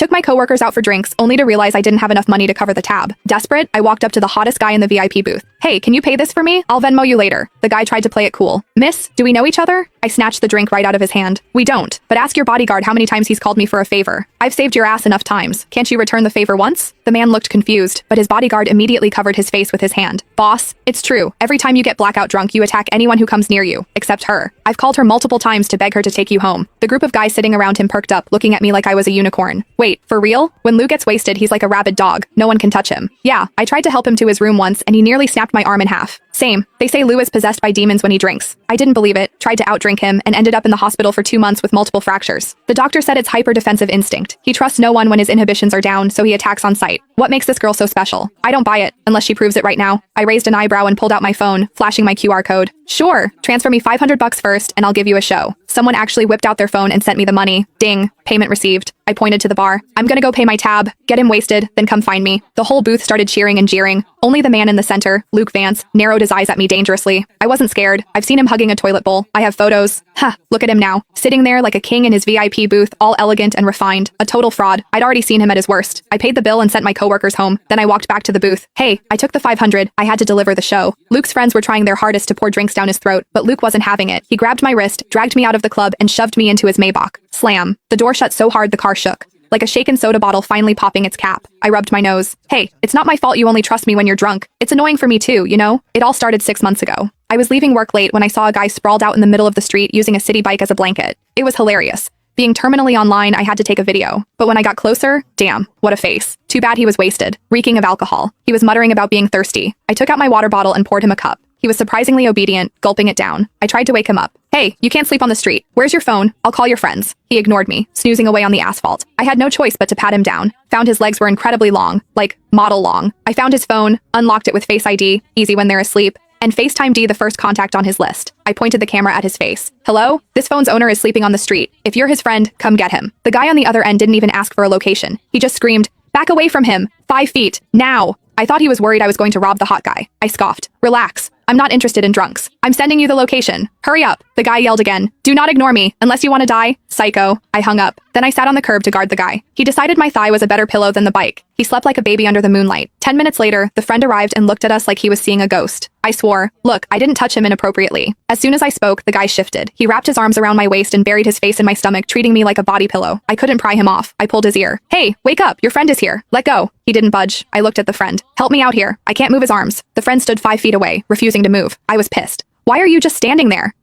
Took my coworkers out for drinks, only to realize I didn't have enough money to cover the tab. Desperate, I walked up to the hottest guy in the VIP booth. Hey, can you pay this for me? I'll Venmo you later. The guy tried to play it cool. Miss, do we know each other? I snatched the drink right out of his hand. We don't, but ask your bodyguard how many times he's called me for a favor. I've saved your ass enough times. Can't you return the favor once? The man looked confused, but his bodyguard immediately covered his face with his hand. Boss, it's true. Every time you get blackout drunk, you attack anyone who comes near you, except her. I've called her multiple times to beg her to take you home. The group of guys sitting around him perked up, looking at me like I was a unicorn. Wait, for real? When Lou gets wasted, he's like a rabid dog. No one can touch him. Yeah, I tried to help him to his room once, and he nearly snapped my arm in half. Same. They say Lou is possessed by demons when he drinks. I didn't believe it, tried to outdrink him, and ended up in the hospital for 2 months with multiple fractures. The doctor said it's hyper-defensive instinct. He trusts no one when his inhibitions are down, so he attacks on sight. What makes this girl so special? I don't buy it, unless she proves it right now. I raised an eyebrow and pulled out my phone, flashing my QR code. Sure, transfer me $500 first, and I'll give you a show. Someone actually whipped out their phone and sent me the money. Ding, payment received. I pointed to the bar. I'm gonna go pay my tab, get him wasted, then come find me. The whole booth started cheering and jeering. Only the man in the center, Luke Vance, narrowed his eyes at me dangerously. I wasn't scared. I've seen him hugging a toilet bowl. I have photos. Ha, look at him now, sitting there like a king in his VIP booth, all elegant and refined. A total fraud. I'd already seen him at his worst. I paid the bill and sent my coworkers home. Then I walked back to the booth. Hey, I took the 500. I had to deliver the show. Luke's friends were trying their hardest to pour drinks down his throat, but Luke wasn't having it. He grabbed my wrist, dragged me out of the club, and shoved me into his Maybach. Slam. The door shut so hard the car shook. Like a shaken soda bottle finally popping its cap. I rubbed my nose. Hey, it's not my fault you only trust me when you're drunk. It's annoying for me too, you know? It all started 6 months ago. I was leaving work late when I saw a guy sprawled out in the middle of the street using a city bike as a blanket. It was hilarious. Being terminally online, I had to take a video. But when I got closer, damn, what a face. Too bad he was wasted, reeking of alcohol. He was muttering about being thirsty. I took out my water bottle and poured him a cup. He was surprisingly obedient, gulping it down. I tried to wake him up. Hey, you can't sleep on the street. Where's your phone? I'll call your friends. He ignored me, snoozing away on the asphalt. I had no choice but to pat him down. Found his legs were incredibly long, like model long. I found his phone, unlocked it with Face ID, easy when they're asleep, and FaceTime D the first contact on his list. I pointed the camera at his face. Hello? This phone's owner is sleeping on the street. If you're his friend, come get him. The guy on the other end didn't even ask for a location. He just screamed, back away from him, 5 feet, now. I thought he was worried I was going to rob the hot guy. I scoffed. Relax. I'm not interested in drunks. I'm sending you the location. Hurry up. The guy yelled again. Do not ignore me, unless you want to die. Psycho. I hung up. Then I sat on the curb to guard the guy. He decided my thigh was a better pillow than the bike. He slept like a baby under the moonlight. 10 minutes later, the friend arrived and looked at us like he was seeing a ghost. I swore. Look, I didn't touch him inappropriately. As soon as I spoke, the guy shifted. He wrapped his arms around my waist and buried his face in my stomach, treating me like a body pillow. I couldn't pry him off. I pulled his ear. Hey, wake up. Your friend is here. Let go. He didn't budge. I looked at the friend. Help me out here. I can't move his arms. The friend stood 5 feet away, refusing to move. I was pissed. Why are you just standing there?